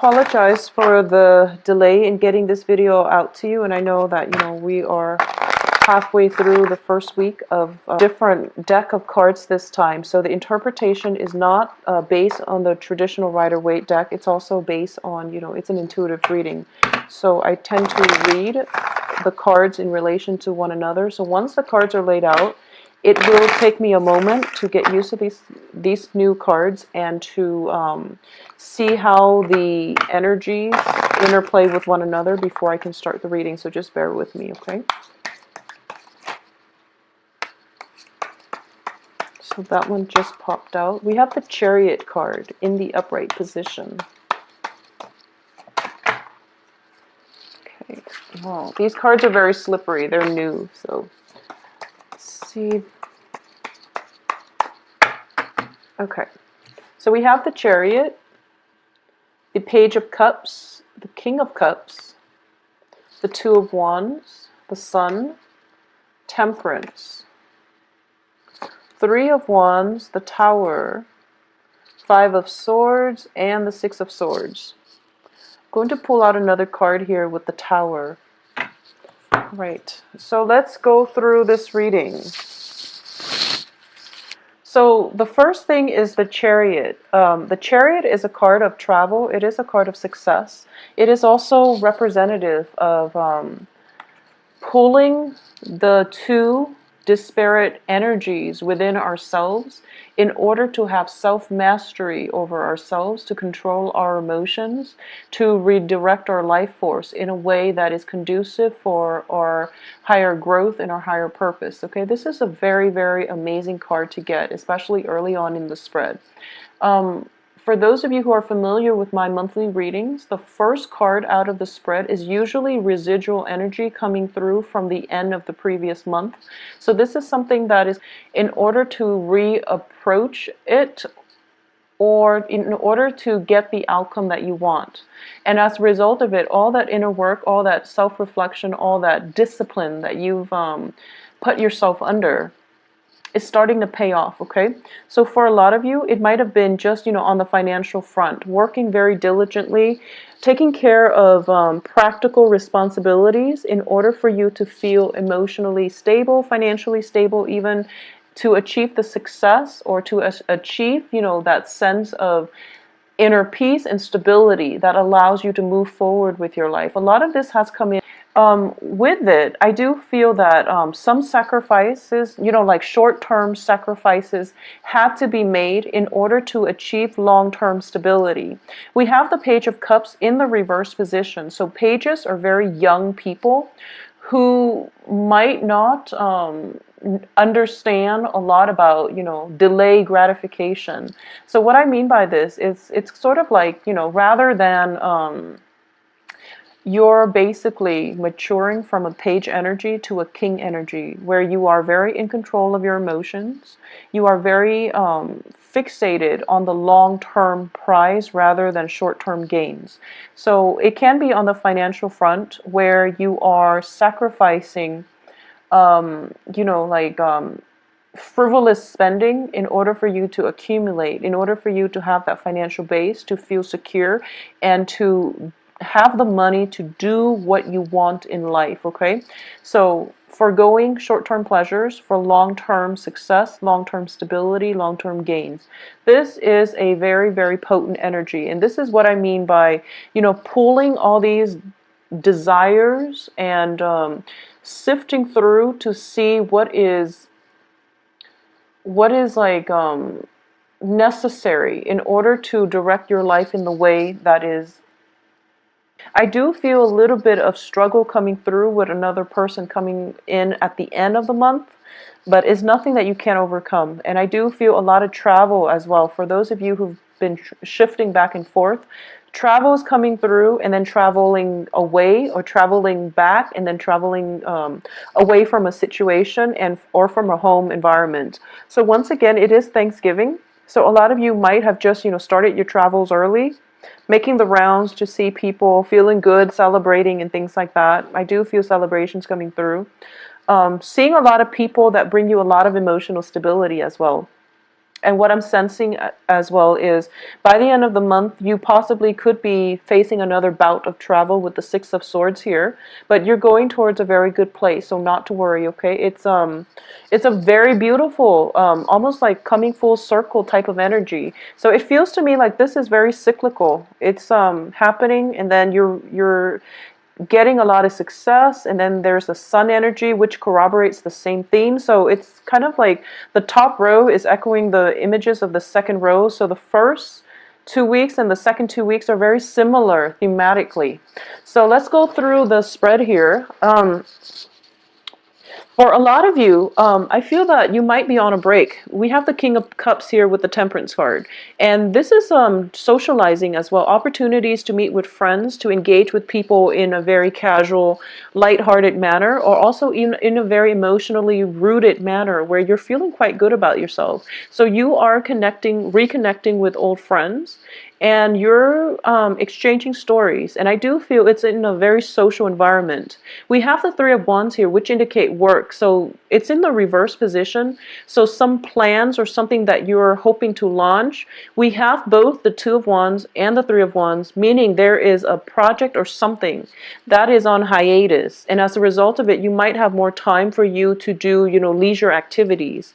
Apologize for the delay in getting this video out to you, and I know that we are halfway through the first week of a different deck of cards this time. So the interpretation is not based on the traditional Rider-Waite deck. It's also based on, it's an intuitive reading. So I tend to read the cards in relation to one another. So once the cards are laid out, it will take me a moment to get used to these new cards and to see how the energies interplay with one another before I can start the reading. So just bear with me, okay? So that one just popped out. We have the Chariot card in the upright position. Okay. Oh, these cards are very slippery. They're new, so let's see. Okay. So we have the Chariot, the Page of Cups, the King of Cups, the Two of Wands, the Sun, Temperance, Three of Wands, the Tower, Five of Swords, and the Six of Swords. I'm going to pull out another card here with the Tower. Right, so let's go through this reading. So the first thing is the Chariot. The Chariot is a card of travel. It is a card of success. It is also representative of pulling the two disparate energies within ourselves in order to have self-mastery over ourselves, to control our emotions, to redirect our life force in a way that is conducive for our higher growth and our higher purpose. Okay, this is a very, very amazing card to get, especially early on in the spread. For those of you who are familiar with my monthly readings, the first card out of the spread is usually residual energy coming through from the end of the previous month. So this is something that is in order to reapproach it, or in order to get the outcome that you want. And as a result of it, all that inner work, all that self-reflection, all that discipline that you've put yourself under is starting to pay off, okay? So for a lot of you, it might have been just, on the financial front, working very diligently, taking care of practical responsibilities in order for you to feel emotionally stable, financially stable, even to achieve the success or to achieve, that sense of inner peace and stability that allows you to move forward with your life. A lot of this has come in. With it, I do feel that some sacrifices, like short-term sacrifices, had to be made in order to achieve long-term stability. We have the Page of Cups in the reverse position. So pages are very young people who might not understand a lot about, delay gratification. So what I mean by this is it's sort of like, rather than you're basically maturing from a page energy to a king energy, where you are very in control of your emotions. You are very fixated on the long-term prize rather than short-term gains. So it can be on the financial front where you are sacrificing, frivolous spending in order for you to accumulate, in order for you to have that financial base, to feel secure, and to have the money to do what you want in life, okay? So forgoing short-term pleasures for long-term success, long-term stability, long-term gains. This is a very, very potent energy. And this is what I mean by, pulling all these desires and sifting through to see what is like necessary in order to direct your life in the way that is. I do feel a little bit of struggle coming through with another person coming in at the end of the month, but it's nothing that you can't overcome. And I do feel a lot of travel as well. For those of you who've been shifting back and forth, travel is coming through, and then traveling away, or traveling back, and then traveling away from a situation or from a home environment. So once again, it is Thanksgiving. So a lot of you might have just, started your travels early, making the rounds to see people, feeling good, celebrating, and things like that. I do feel celebrations coming through. Seeing a lot of people that bring you a lot of emotional stability as well. And what I'm sensing as well is by the end of the month, you possibly could be facing another bout of travel with the Six of Swords here, but you're going towards a very good place, so not to worry, okay? It's a very beautiful, almost like coming full circle type of energy. So it feels to me like this is very cyclical. It's happening, and then you're getting a lot of success, and then there's the sun energy which corroborates the same theme. So it's kind of like the top row is echoing the images of the second row. So the first 2 weeks and the second 2 weeks are very similar thematically. So let's go through the spread here. For a lot of you, I feel that you might be on a break. We have the King of Cups here with the Temperance card. And this is socializing as well. Opportunities to meet with friends, to engage with people in a very casual, lighthearted manner, or also in a very emotionally rooted manner where you're feeling quite good about yourself. So you are reconnecting with old friends, and you're exchanging stories. And I do feel it's in a very social environment. We have the Three of Wands here, which indicate work. So it's in the reverse position. So some plans or something that you're hoping to launch, we have both the Two of Wands and the Three of Wands, meaning there is a project or something that is on hiatus. And as a result of it, you might have more time for you to do, leisure activities.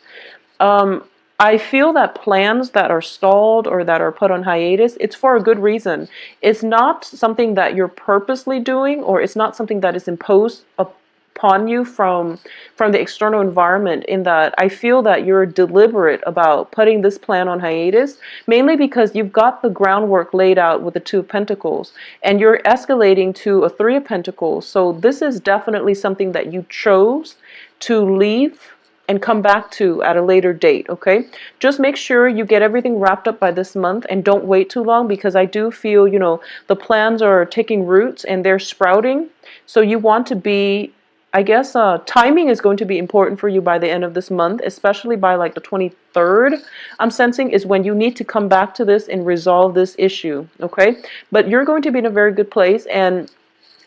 I feel that plans that are stalled or that are put on hiatus, it's for a good reason. It's not something that you're purposely doing, or it's not something that is imposed upon you from the external environment. In that I feel that you're deliberate about putting this plan on hiatus, mainly because you've got the groundwork laid out with the Two of Pentacles, and you're escalating to a Three of Pentacles. So this is definitely something that you chose to leave and come back to at a later date, okay? Just make sure you get everything wrapped up by this month, and don't wait too long, because I do feel, the plans are taking roots and they're sprouting. So you want to be, I guess, timing is going to be important for you by the end of this month, especially by like the 23rd. I'm sensing is when you need to come back to this and resolve this issue, okay? But you're going to be in a very good place. And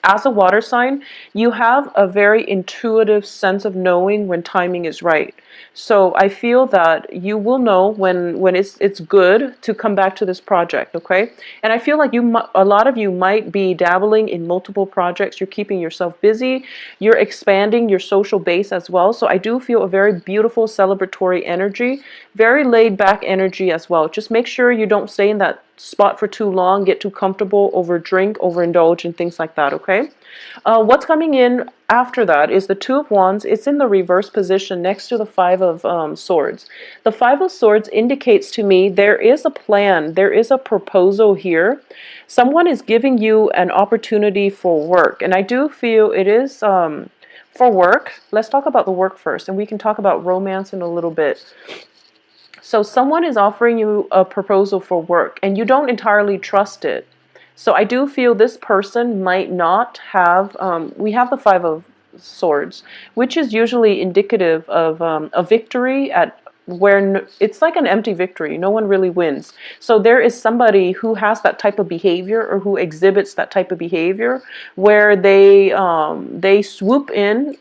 as a water sign, you have a very intuitive sense of knowing when timing is right. So I feel that you will know when it's good to come back to this project, okay? And I feel like a lot of you might be dabbling in multiple projects. You're keeping yourself busy. You're expanding your social base as well. So I do feel a very beautiful celebratory energy, very laid back energy as well. Just make sure you don't stay in that spot for too long, get too comfortable, overdrink, overindulge, and things like that, okay? What's coming in after that is the Two of Wands. It's in the reverse position next to the Five of Swords. The Five of Swords indicates to me there is a plan, there is a proposal here. Someone is giving you an opportunity for work, and I do feel it is for work. Let's talk about the work first, and we can talk about romance in a little bit. So someone is offering you a proposal for work, and you don't entirely trust it. So I do feel this person might not have, we have the Five of Swords, which is usually indicative of a victory at where it's like an empty victory. No one really wins. So there is somebody who has that type of behavior, or who exhibits that type of behavior, where they swoop in.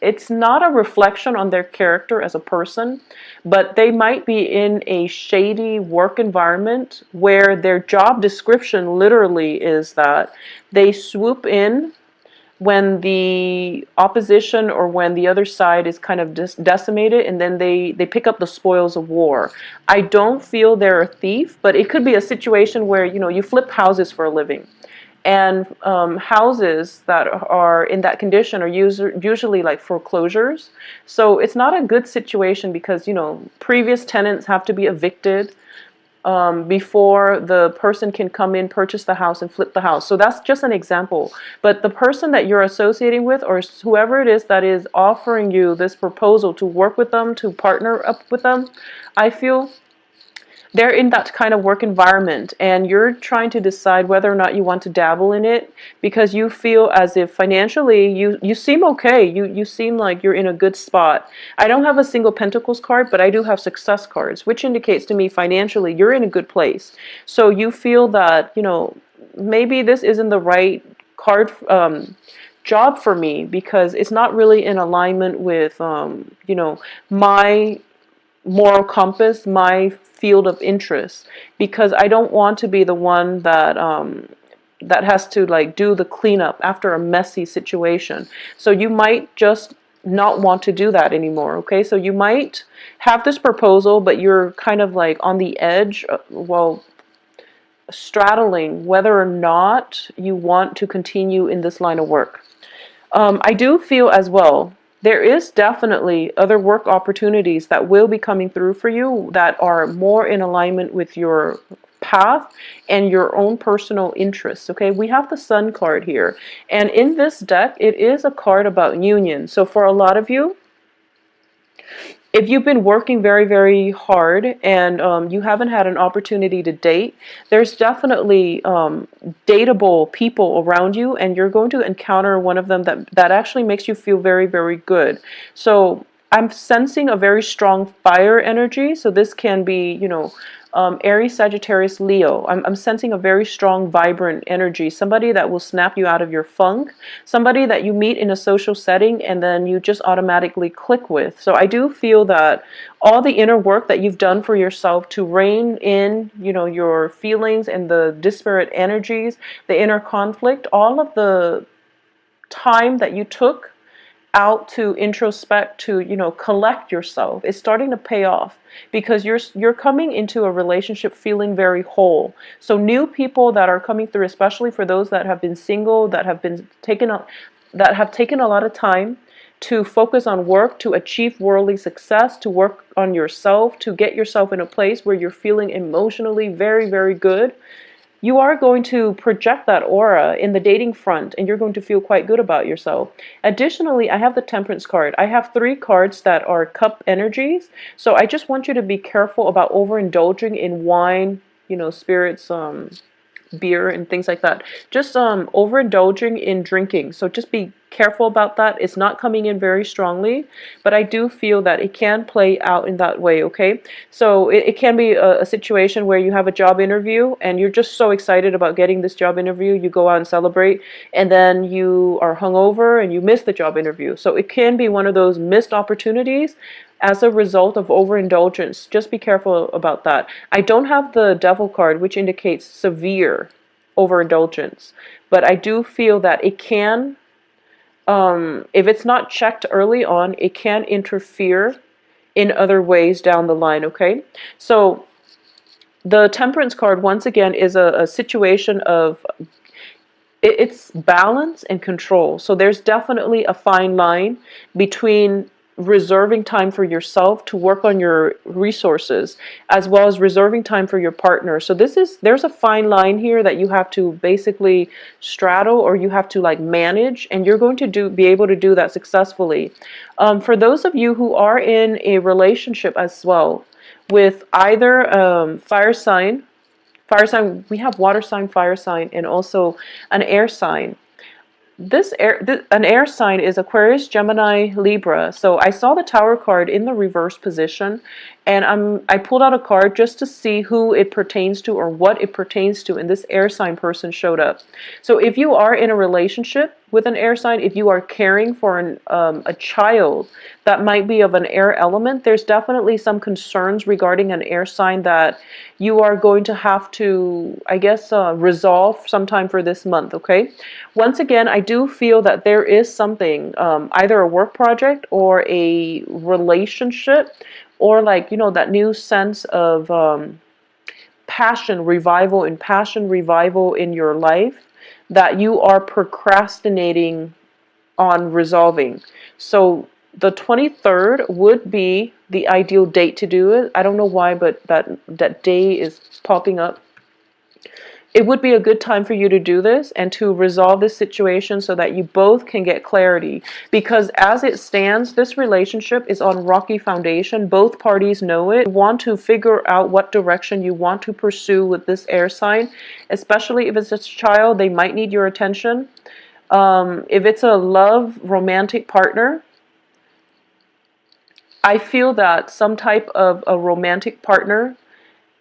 It's not a reflection on their character as a person, but they might be in a shady work environment where their job description literally is that they swoop in when the opposition or when the other side is kind of decimated, and then they pick up the spoils of war. I don't feel they're a thief, but it could be a situation where, you flip houses for a living. And houses that are in that condition are usually like foreclosures. So it's not a good situation, because, previous tenants have to be evicted before the person can come in, purchase the house, and flip the house. So that's just an example. But the person that you're associating with, or whoever it is that is offering you this proposal to work with them, to partner up with them, I feel they're in that kind of work environment, and you're trying to decide whether or not you want to dabble in it, because you feel as if financially you seem okay. You seem like you're in a good spot. I don't have a single Pentacles card, but I do have success cards, which indicates to me financially you're in a good place. So you feel that, maybe this isn't the right card job for me, because it's not really in alignment with my moral compass, my field of interest, because I don't want to be the one that that has to like do the cleanup after a messy situation. So you might just not want to do that anymore, okay? So you might have this proposal, but you're kind of like on the edge, well, straddling whether or not you want to continue in this line of work. I do feel as well, there is definitely other work opportunities that will be coming through for you that are more in alignment with your path and your own personal interests. Okay, we have the Sun card here, and in this deck, it is a card about union. So for a lot of you, if you've been working very, very hard and you haven't had an opportunity to date, there's definitely dateable people around you, and you're going to encounter one of them that actually makes you feel very, very good. So I'm sensing a very strong fire energy. So this can be, you know, Aries, Sagittarius, Leo. I'm sensing a very strong, vibrant energy. Somebody that will snap you out of your funk. Somebody that you meet in a social setting and then you just automatically click with. So I do feel that all the inner work that you've done for yourself to rein in, you know, your feelings and the disparate energies, the inner conflict, all of the time that you took out to introspect, to, you know, collect yourself, is starting to pay off, because you're coming into a relationship feeling very whole. So new people that are coming through, especially for those that have been single, that have taken a lot of time to focus on work, to achieve worldly success, to work on yourself, to get yourself in a place where you're feeling emotionally very, very good. You are going to project that aura in the dating front, and you're going to feel quite good about yourself. Additionally, I have the Temperance card. I have 3 cards that are cup energies. So I just want you to be careful about overindulging in wine, you know, spirits, beer and things like that. Just overindulging in drinking. So just be careful about that. It's not coming in very strongly, but I do feel that it can play out in that way, okay? So it can be a situation where you have a job interview and you're just so excited about getting this job interview, you go out and celebrate, and then you are hungover and you miss the job interview. So it can be one of those missed opportunities as a result of overindulgence. Just be careful about that. I don't have the Devil card, which indicates severe overindulgence, but I do feel that it can, if it's not checked early on, it can interfere in other ways down the line, okay? So the Temperance card, once again, is a situation of, it's balance and control. So there's definitely a fine line between reserving time for yourself to work on your resources, as well as reserving time for your partner. So there's a fine line here that you have to basically straddle, or you have to like manage, and you're going to be able to do that successfully. For those of you who are in a relationship as well with either fire sign, we have water sign, fire sign, and also an air sign. An air sign is Aquarius, Gemini, Libra. So I saw the Tower card in the reverse position, and I pulled out a card just to see who it pertains to or what it pertains to, and this air sign person showed up. So if you are in a relationship with an air sign, if you are caring for a child that might be of an air element, there's definitely some concerns regarding an air sign that you are going to have to, I guess, resolve sometime for this month, okay? Once again, I do feel that there is something, either a work project or a relationship, or like, you know, that new sense of passion revival in your life that you are procrastinating on resolving. So the 23rd would be the ideal date to do it. I don't know why, but that day is popping up. It would be a good time for you to do this and to resolve this situation so that you both can get clarity. Because as it stands, this relationship is on rocky foundation. Both parties know it. You want to figure out what direction you want to pursue with this air sign, especially if it's a child, they might need your attention. If it's a love romantic partner, I feel that some type of a romantic partner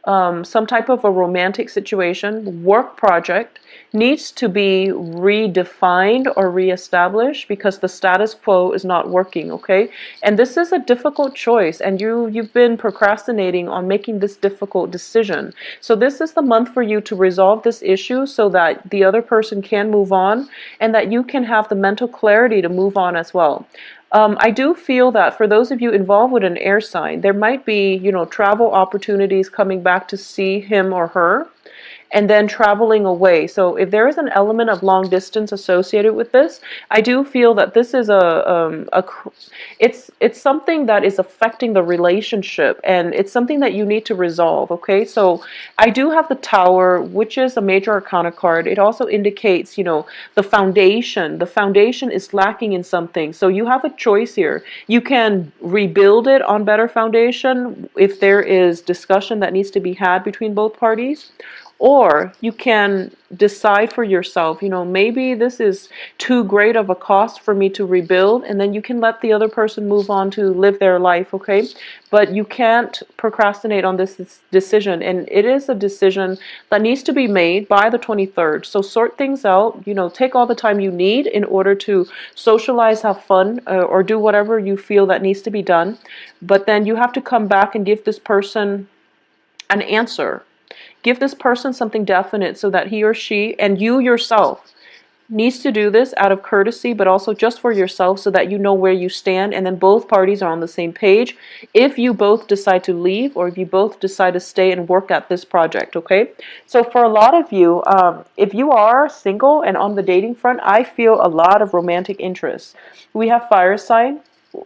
some type of a romantic situation, work project needs to be redefined or reestablished because the status quo is not working, okay? And this is a difficult choice, and you've been procrastinating on making this difficult decision. So this is the month for you to resolve this issue so that the other person can move on and that you can have the mental clarity to move on as well. I do feel that for those of you involved with an air sign, there might be, travel opportunities coming back to see him or her, and then traveling away. So if there is an element of long distance associated with this, I do feel that this is it's something that is affecting the relationship, and it's something that you need to resolve. Okay, so I do have the Tower, which is a major arcana card. It also indicates, the foundation. The foundation is lacking in something, so you have a choice here. You can rebuild it on better foundation if there is discussion that needs to be had between both parties. Or you can decide for yourself, maybe this is too great of a cost for me to rebuild, and then you can let the other person move on to live their life, okay? But you can't procrastinate on this decision, and it is a decision that needs to be made by the 23rd. So sort things out, take all the time you need in order to socialize, have fun, or do whatever you feel that needs to be done. But then you have to come back and give this person an answer. Give this person something definite so that he or she and you yourself needs to do this out of courtesy, but also just for yourself so that you know where you stand, and then both parties are on the same page if you both decide to leave or if you both decide to stay and work at this project, okay? So for a lot of you, if you are single and on the dating front, I feel a lot of romantic interest. We have fire sign.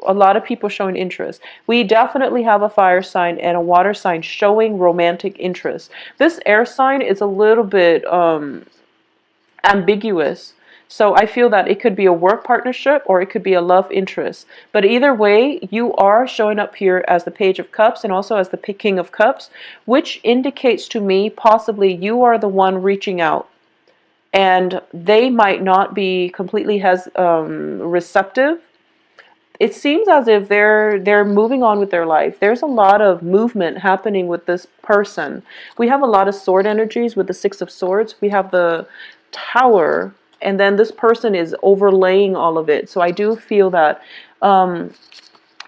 A lot of people showing interest. We definitely have a fire sign and a water sign showing romantic interest. This air sign is a little bit ambiguous. So I feel that it could be a work partnership or it could be a love interest. But either way, you are showing up here as the Page of Cups and also as the King of Cups, which indicates to me possibly you are the one reaching out. And they might not be completely receptive. It seems as if they're moving on with their life. There's a lot of movement happening with this person. We have a lot of sword energies with the Six of Swords. We have the Tower, and then this person is overlaying all of it. So I do feel that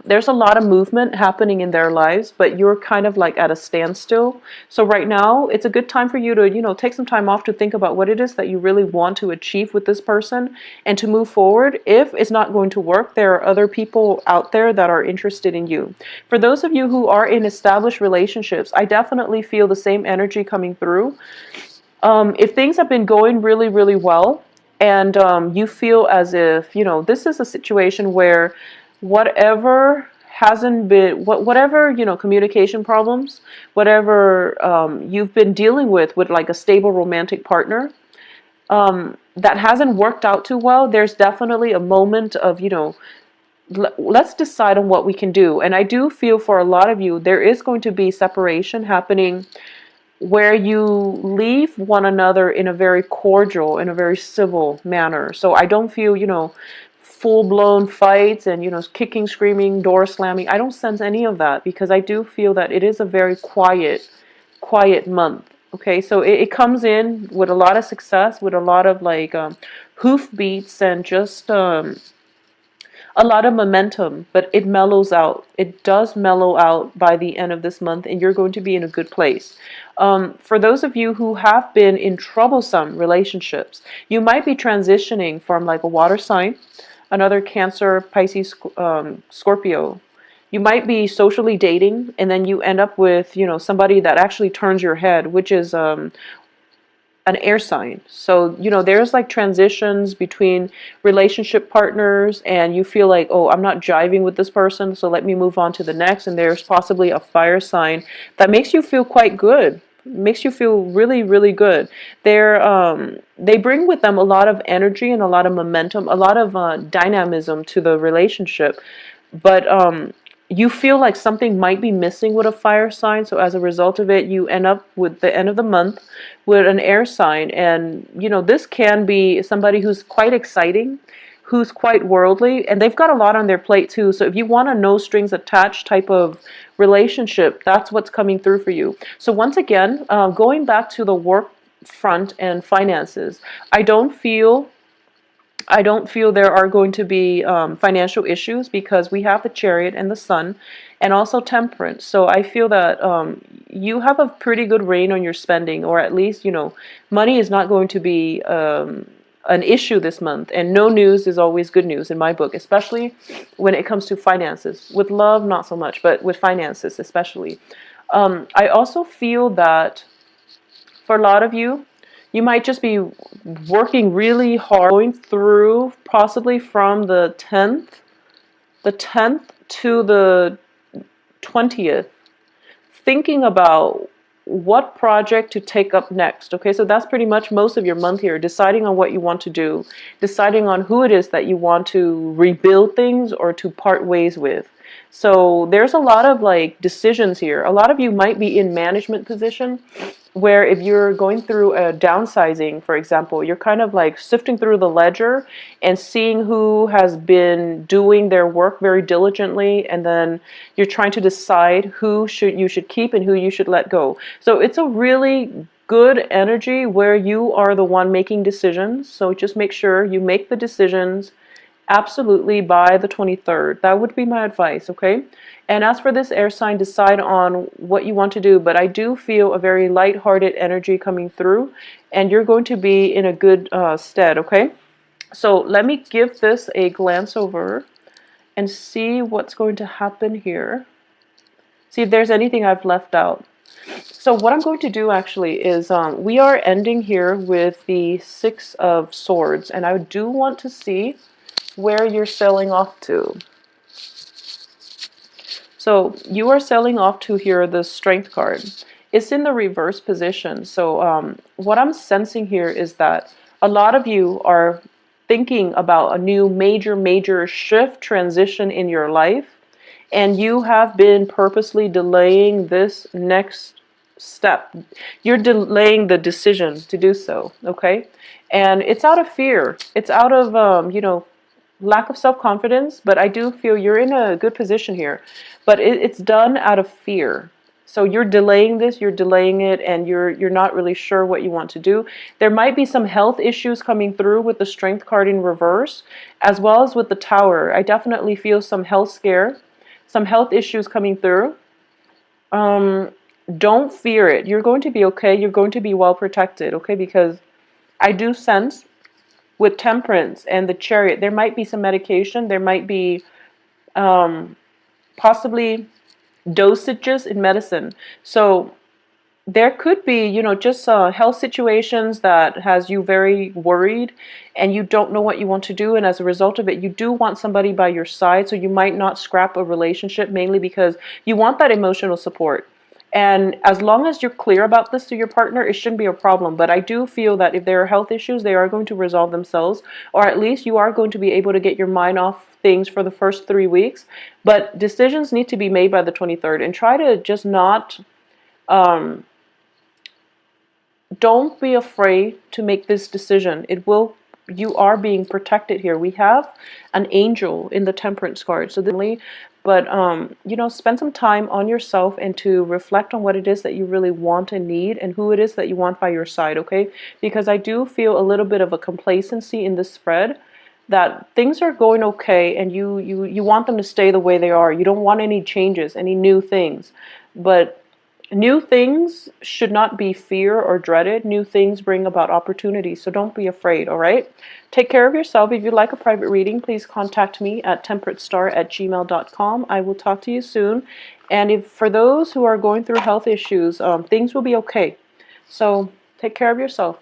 there's a lot of movement happening in their lives, but you're kind of like at a standstill. So right now, it's a good time for you to, take some time off to think about what it is that you really want to achieve with this person and to move forward. If it's not going to work, there are other people out there that are interested in you. For those of you who are in established relationships, I definitely feel the same energy coming through. If things have been going really, really well, and you feel as if, this is a situation where whatever hasn't been, whatever, communication problems, whatever you've been dealing with like a stable romantic partner, that hasn't worked out too well, there's definitely a moment of, let's decide on what we can do. And I do feel for a lot of you, there is going to be separation happening where you leave one another in a very cordial, in a very civil manner. So I don't feel, full-blown fights and, kicking, screaming, door slamming. I don't sense any of that because I do feel that it is a very quiet month. Okay, so it comes in with a lot of success, with a lot of like hoof beats and just a lot of momentum, but it mellows out. It does mellow out by the end of this month, and you're going to be in a good place. For those of you who have been in troublesome relationships, you might be transitioning from like a water sign, another Cancer, Pisces, Scorpio. You might be socially dating, and then you end up with, somebody that actually turns your head, which is an air sign. So, there's like transitions between relationship partners and you feel like, oh, I'm not jiving with this person, so let me move on to the next. And there's possibly a fire sign that makes you feel quite good. Makes you feel really, really good. They bring with them a lot of energy and a lot of momentum, a lot of dynamism to the relationship. But you feel like something might be missing with a fire sign, so as a result of it, you end up with the end of the month with an air sign. And, this can be somebody who's quite exciting, who's quite worldly, and they've got a lot on their plate too. So if you want a no strings attached type of relationship, that's what's coming through for you. So once again, going back to the work front and finances, I don't feel there are going to be financial issues, because we have the Chariot and the Sun, and also Temperance. So I feel that you have a pretty good reign on your spending, or at least, money is not going to be an issue this month. And no news is always good news in my book, especially when it comes to finances. With love, not so much, but with finances especially. I also feel that for a lot of you, you might just be working really hard, going through possibly from the 10th to the 20th, thinking about what project to take up next. Okay, so that's pretty much most of your month here, deciding on what you want to do, deciding on who it is that you want to rebuild things or to part ways with. So there's a lot of like decisions here. A lot of you might be in management position, where if you're going through a downsizing, for example, you're kind of like sifting through the ledger and seeing who has been doing their work very diligently, and then you're trying to decide who you should keep and who you should let go. So it's a really good energy where you are the one making decisions. So just make sure you make the decisions absolutely by the 23rd. That would be my advice, okay? And as for this air sign, decide on what you want to do. But I do feel a very light-hearted energy coming through, and you're going to be in a good stead, okay? So let me give this a glance over and see what's going to happen here. See if there's anything I've left out. So what I'm going to do actually is we are ending here with the Six of Swords, and I do want to see where you're sailing off to. So you are sailing off to here, the Strength card. It's in the reverse position. So what I'm sensing here is that a lot of you are thinking about a new major shift, transition in your life, and you have been purposely delaying this next step. You're delaying the decision to do so, okay? And it's out of fear. It's out of, lack of self-confidence, but I do feel you're in a good position here. But it's done out of fear. So you're delaying this, you're delaying it, and you're not really sure what you want to do. There might be some health issues coming through with the Strength card in reverse, as well as with the Tower. I definitely feel some health scare, some health issues coming through. Don't fear it. You're going to be okay. You're going to be well protected, okay? Because I do sense with Temperance and the Chariot, there might be some medication, there might be possibly dosages in medicine. So there could be, just health situations that has you very worried, and you don't know what you want to do, and as a result of it, you do want somebody by your side, so you might not scrap a relationship, mainly because you want that emotional support. And as long as you're clear about this to your partner, it shouldn't be a problem. But I do feel that if there are health issues, they are going to resolve themselves, or at least you are going to be able to get your mind off things for the first 3 weeks. But decisions need to be made by the 23rd, and try to just not, don't be afraid to make this decision. You are being protected here. We have an angel in the Temperance card. So but spend some time on yourself and to reflect on what it is that you really want and need, and who it is that you want by your side, okay? Because I do feel a little bit of a complacency in this spread, that things are going okay, and you want them to stay the way they are. You don't want any changes, any new things. But new things should not be fear or dreaded. New things bring about opportunities, so don't be afraid, all right? Take care of yourself. If you'd like a private reading, please contact me at temperatestar@gmail.com. I will talk to you soon. And if for those who are going through health issues, things will be okay. So take care of yourself.